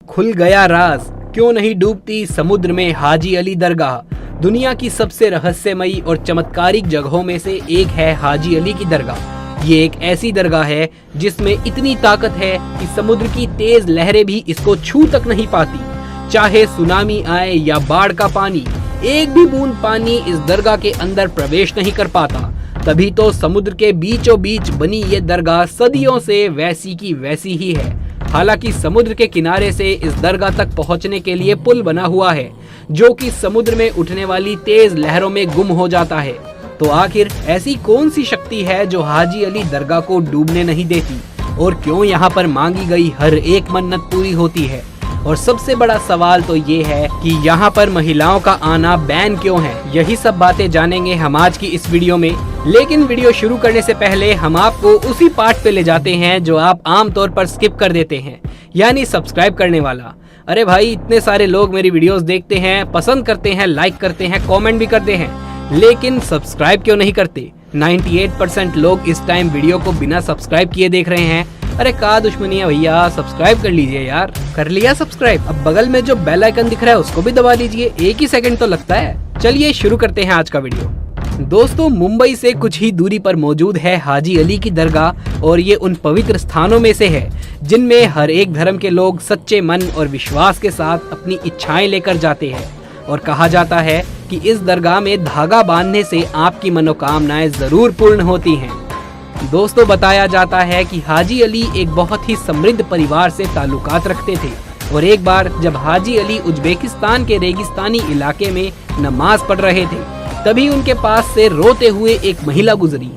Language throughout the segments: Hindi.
खुल गया राज, क्यों नहीं डूबती समुद्र में हाजी अली दरगाह। दुनिया की सबसे रहस्यमयी और चमत्कारिक जगहों में से एक है हाजी अली की दरगाह। ये एक ऐसी दरगाह है जिसमें इतनी ताकत है कि समुद्र की तेज लहरें भी इसको छू तक नहीं पाती। चाहे सुनामी आए या बाढ़ का पानी, एक भी बूंद पानी इस दरगाह के अंदर प्रवेश नहीं कर पाता। तभी तो समुद्र के बीचों बीच बनी ये दरगाह सदियों से वैसी की वैसी ही है। हालांकि समुद्र के किनारे से इस दरगाह तक पहुंचने के लिए पुल बना हुआ है, जो कि समुद्र में उठने वाली तेज लहरों में गुम हो जाता है। तो आखिर ऐसी कौन सी शक्ति है जो हाजी अली दरगाह को डूबने नहीं देती, और क्यों यहाँ पर मांगी गई हर एक मन्नत पूरी होती है? और सबसे बड़ा सवाल तो ये है कि यहाँ पर महिलाओं का आना बैन क्यों है? यही सब बातें जानेंगे हम आज की इस वीडियो में। लेकिन वीडियो शुरू करने से पहले हम आपको उसी पार्ट पे ले जाते हैं जो आप आमतौर पर स्किप कर देते हैं, यानी सब्सक्राइब करने वाला। अरे भाई, इतने सारे लोग मेरी वीडियोस देखते हैं, पसंद करते हैं, लाइक करते हैं, कमेंट भी करते हैं, लेकिन सब्सक्राइब क्यों नहीं करते? 98% लोग इस टाइम वीडियो को बिना सब्सक्राइब किए देख रहे हैं। अरे का दुश्मनी है भैया, सब्सक्राइब कर लीजिए यार। कर लिया सब्सक्राइब? अब बगल में जो बेल आइकन दिख रहा है उसको भी दबा लीजिए, एक ही सेकंड तो लगता है। चलिए शुरू करते हैं आज का वीडियो। दोस्तों, मुंबई से कुछ ही दूरी पर मौजूद है हाजी अली की दरगाह, और ये उन पवित्र स्थानों में से है जिनमें हर एक धर्म के लोग सच्चे मन और विश्वास के साथ अपनी इच्छाएं लेकर जाते हैं। और कहा जाता है कि इस दरगाह में धागा बांधने से आपकी मनोकामनाएं जरूर पूर्ण होती हैं। दोस्तों, बताया जाता है कि हाजी अली एक बहुत ही समृद्ध परिवार से ताल्लुकात रखते थे, और एक बार जब हाजी अली उज्बेकिस्तान के रेगिस्तानी इलाके में नमाज पढ़ रहे थे, तभी उनके पास से रोते हुए एक महिला गुजरी।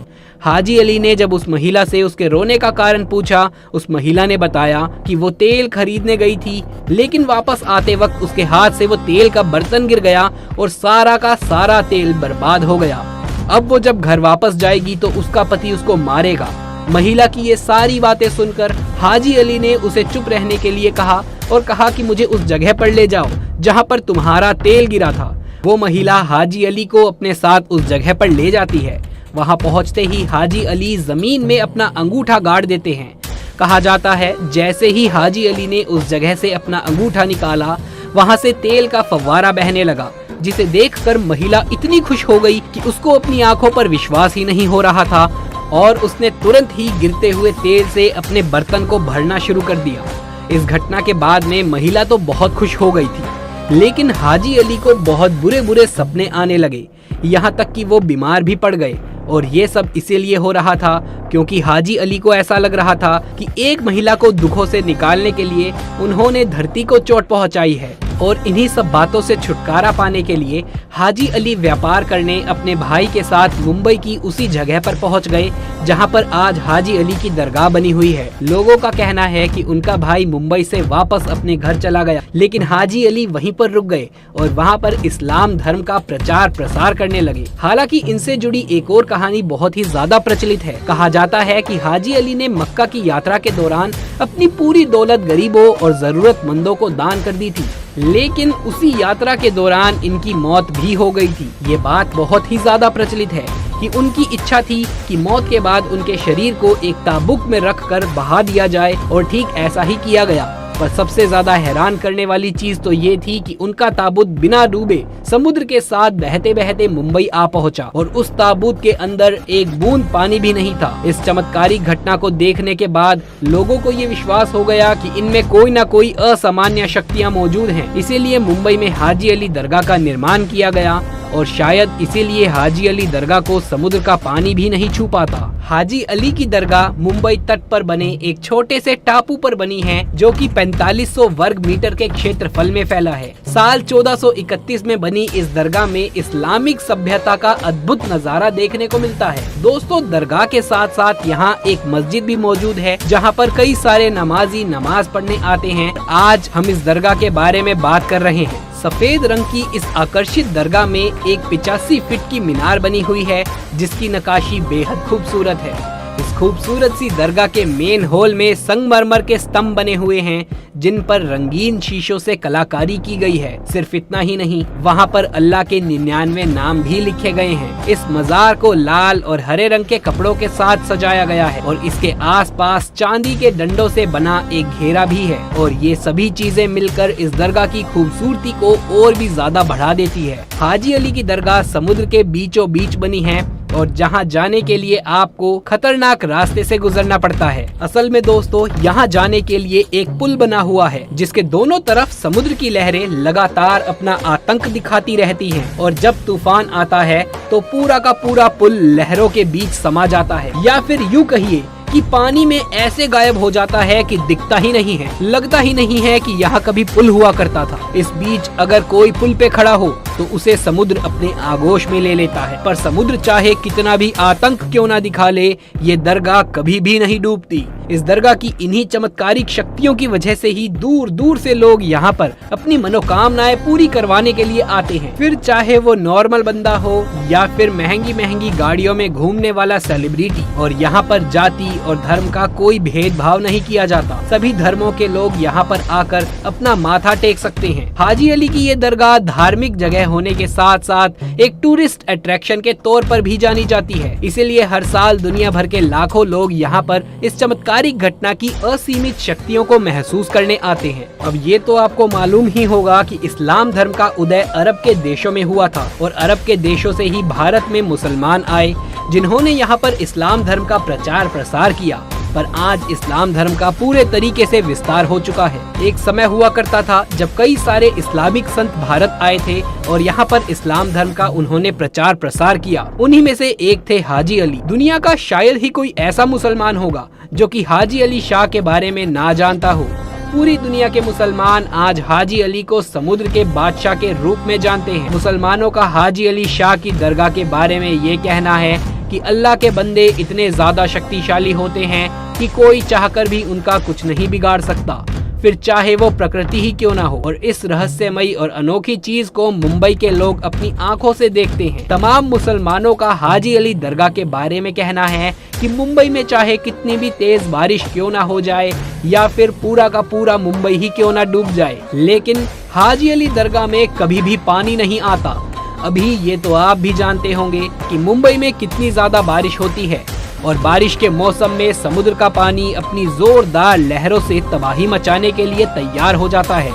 हाजी अली ने जब उस महिला से उसके रोने का कारण पूछा, उस महिला ने बताया कि वो तेल खरीदने गई थी, लेकिन वापस आते वक्त उसके हाथ से वो तेल का बर्तन गिर गया और सारा का सारा तेल बर्बाद हो गया। अब वो जब घर वापस जाएगी तो उसका पति उसको मारेगा। महिला की ये सारी बातें सुनकर हाजी अली ने उसे चुप रहने के लिए कहा, और कहा कि मुझे उस जगह पर ले जाओ जहाँ पर तुम्हारा तेल गिरा था। वो महिला हाजी अली को अपने साथ उस जगह पर ले जाती है। वहां पहुंचते ही हाजी अली जमीन में अपना अंगूठा गाड़ देते हैं। कहा जाता है जैसे ही हाजी अली ने उस जगह से अपना अंगूठा निकाला, वहां से तेल का फव्वारा बहने लगा, जिसे देखकर महिला इतनी खुश हो गई कि उसको अपनी आंखों पर विश्वास ही नहीं हो रहा था, और उसने तुरंत ही गिरते हुए तेल से अपने बर्तन को भरना शुरू कर दिया। इस घटना के बाद में महिला तो बहुत खुश हो गई थी, लेकिन हाजी अली को बहुत बुरे बुरे सपने आने लगे, यहाँ तक कि वो बीमार भी पड़ गए। और ये सब इसीलिए हो रहा था क्योंकि हाजी अली को ऐसा लग रहा था कि एक महिला को दुखों से निकालने के लिए उन्होंने धरती को चोट पहुंचाई है। और इन्हीं सब बातों से छुटकारा पाने के लिए हाजी अली व्यापार करने अपने भाई के साथ मुंबई की उसी जगह पर पहुंच गए जहां पर आज हाजी अली की दरगाह बनी हुई है। लोगों का कहना है कि उनका भाई मुंबई से वापस अपने घर चला गया, लेकिन हाजी अली वहीं पर रुक गए और वहां पर इस्लाम धर्म का प्रचार प्रसार करने लगे। हालांकि इनसे जुड़ी एक और कहानी बहुत ही ज्यादा प्रचलित है। कहा जाता है कि हाजी अली ने मक्का की यात्रा के दौरान अपनी पूरी दौलत गरीबों और जरूरतमंदों को दान कर दी थी, लेकिन उसी यात्रा के दौरान इनकी मौत भी हो गई थी। ये बात बहुत ही ज्यादा प्रचलित है कि उनकी इच्छा थी कि मौत के बाद उनके शरीर को एक ताबूत में रखकर बहा दिया जाए, और ठीक ऐसा ही किया गया। पर सबसे ज्यादा हैरान करने वाली चीज तो ये थी कि उनका ताबूत बिना डूबे समुद्र के साथ बहते बहते मुंबई आ पहुंचा, और उस ताबूत के अंदर एक बूंद पानी भी नहीं था। इस चमत्कारिक घटना को देखने के बाद लोगों को ये विश्वास हो गया कि इनमें कोई न कोई असामान्य शक्तियां मौजूद हैं। इसीलिए मुंबई में हाजी अली दरगाह का निर्माण किया गया, और शायद इसीलिए हाजी अली दरगाह को समुद्र का पानी भी नहीं छू पाता। हाजी अली की दरगाह मुंबई तट पर बने एक छोटे से टापू पर बनी है, जो कि 4500 वर्ग मीटर के क्षेत्रफल में फैला है। साल 1431 में बनी इस दरगाह में इस्लामिक सभ्यता का अद्भुत नजारा देखने को मिलता है। दोस्तों, दरगाह के साथ साथ यहाँ एक मस्जिद भी मौजूद है, जहाँ पर कई सारे नमाजी नमाज पढ़ने आते हैं। आज हम इस दरगाह के बारे में बात कर रहे हैं। सफेद रंग की इस आकर्षित दरगाह में एक 85 फीट की मीनार बनी हुई है, जिसकी नक्काशी बेहद खूबसूरत है। इस खूबसूरत सी दरगाह के मेन हॉल में संगमरमर के स्तंभ बने हुए हैं जिन पर रंगीन शीशों से कलाकारी की गई है। सिर्फ इतना ही नहीं, वहाँ पर अल्लाह के 99 नाम भी लिखे गए हैं। इस मजार को लाल और हरे रंग के कपड़ों के साथ सजाया गया है और इसके आसपास चांदी के डंडों से बना एक घेरा भी है और ये सभी चीजें मिलकर इस दरगाह की खूबसूरती को और भी ज्यादा बढ़ा देती है। हाजी अली की दरगाह समुद्र के बीचों बीच बनी है और जहां जाने के लिए आपको खतरनाक रास्ते से गुजरना पड़ता है। असल में दोस्तों, यहां जाने के लिए एक पुल बना हुआ है जिसके दोनों तरफ समुद्र की लहरें लगातार अपना आतंक दिखाती रहती हैं और जब तूफान आता है तो पूरा का पूरा पुल लहरों के बीच समा जाता है, या फिर यूं कहिए कि पानी में ऐसे गायब हो जाता है कि दिखता ही नहीं है। लगता ही नहीं है कि यहाँ कभी पुल हुआ करता था। इस बीच अगर कोई पुल पे खड़ा हो तो उसे समुद्र अपने आगोश में ले लेता है, पर समुद्र चाहे कितना भी आतंक क्यों ना दिखा ले, ये दरगाह कभी भी नहीं डूबती। इस दरगाह की इन्हीं चमत्कारिक शक्तियों की वजह से ही दूर दूर से लोग यहाँ पर अपनी मनोकामनाएं पूरी करवाने के लिए आते हैं। फिर चाहे वो नॉर्मल बंदा हो या फिर महंगी महंगी गाड़ियों में घूमने वाला सेलिब्रिटी। और यहाँ पर जाति और धर्म का कोई भेदभाव नहीं किया जाता। सभी धर्मों के लोग यहाँ पर आकर अपना माथा टेक सकते हैं। हाजी अली की ये दरगाह धार्मिक जगह होने के साथ साथ एक टूरिस्ट अट्रैक्शन के तौर पर भी जानी जाती है। इसीलिए हर साल दुनिया भर के लाखों लोग यहाँ पर इस चमत्कारिक घटना की असीमित शक्तियों को महसूस करने आते हैं। अब ये तो आपको मालूम ही होगा कि इस्लाम धर्म का उदय अरब के देशों में हुआ था और अरब के देशों से ही भारत में मुसलमान आए जिन्होंने यहाँ पर इस्लाम धर्म का प्रचार प्रसार किया। पर आज इस्लाम धर्म का पूरे तरीके से विस्तार हो चुका है। एक समय हुआ करता था जब कई सारे इस्लामिक संत भारत आए थे और यहाँ पर इस्लाम धर्म का उन्होंने प्रचार प्रसार किया। उन्हीं में से एक थे हाजी अली। दुनिया का शायद ही कोई ऐसा मुसलमान होगा जो कि हाजी अली शाह के बारे में ना जानता हो। पूरी दुनिया के मुसलमान आज हाजी अली को समुद्र के बादशाह के रूप में जानते हैं। मुसलमानों का हाजी अली शाह की दरगाह के बारे में ये कहना है कि अल्लाह के बंदे इतने ज्यादा शक्तिशाली होते हैं कि कोई चाहकर भी उनका कुछ नहीं बिगाड़ सकता, फिर चाहे वो प्रकृति ही क्यों ना हो। और इस रहस्यमयी और अनोखी चीज को मुंबई के लोग अपनी आंखों से देखते हैं। तमाम मुसलमानों का हाजी अली दरगाह के बारे में कहना है कि मुंबई में चाहे कितनी भी तेज बारिश क्यों ना हो जाए या फिर पूरा का पूरा मुंबई ही क्यों ना डूब जाए, लेकिन हाजी अली दरगाह में कभी भी पानी नहीं आता। अभी ये तो आप भी जानते होंगे कि मुंबई में कितनी ज्यादा बारिश होती है और बारिश के मौसम में समुद्र का पानी अपनी जोरदार लहरों से तबाही मचाने के लिए तैयार हो जाता है।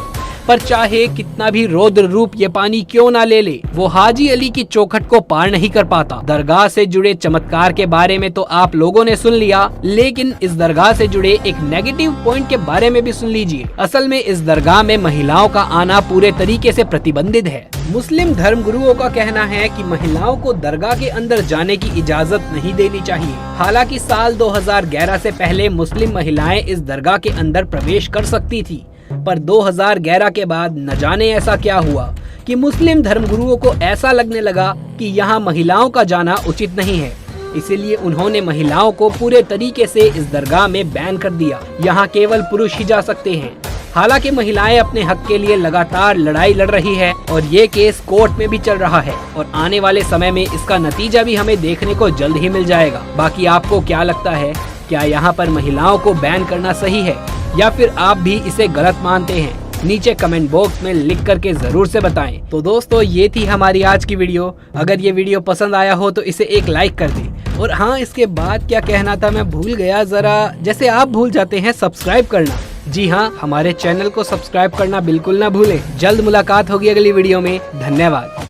पर चाहे कितना भी रौद्र रूप ये पानी क्यों ना ले ले, वो हाजी अली की चौखट को पार नहीं कर पाता। दरगाह से जुड़े चमत्कार के बारे में तो आप लोगों ने सुन लिया, लेकिन इस दरगाह से जुड़े एक नेगेटिव पॉइंट के बारे में भी सुन लीजिए। असल में इस दरगाह में महिलाओं का आना पूरे तरीके से प्रतिबंधित है। मुस्लिम धर्म गुरुओं का कहना है कि महिलाओं को दरगाह के अंदर जाने की इजाजत नहीं देनी चाहिए। हालांकि साल 2011 से पहले मुस्लिम महिलाएं इस दरगाह के अंदर प्रवेश कर सकती थी, पर 2011 के बाद न जाने ऐसा क्या हुआ कि मुस्लिम धर्मगुरुओं को ऐसा लगने लगा कि यहाँ महिलाओं का जाना उचित नहीं है। इसीलिए उन्होंने महिलाओं को पूरे तरीके से इस दरगाह में बैन कर दिया। यहाँ केवल पुरुष ही जा सकते हैं। हालांकि महिलाएं अपने हक के लिए लगातार लड़ाई लड़ रही है और ये केस कोर्ट में भी चल रहा है और आने वाले समय में इसका नतीजा भी हमें देखने को जल्द ही मिल जाएगा। बाकी आपको क्या लगता है, क्या यहाँ पर महिलाओं को बैन करना सही है या फिर आप भी इसे गलत मानते हैं? नीचे कमेंट बॉक्स में लिख करके जरूर से बताएं। तो दोस्तों, ये थी हमारी आज की वीडियो। अगर ये वीडियो पसंद आया हो तो इसे एक लाइक कर दें। और हाँ, इसके बाद क्या कहना था मैं भूल गया, जरा जैसे आप भूल जाते हैं सब्सक्राइब करना। जी हाँ, हमारे चैनल को सब्सक्राइब करना बिल्कुल ना भूलें। जल्द मुलाकात होगी अगली वीडियो में। धन्यवाद।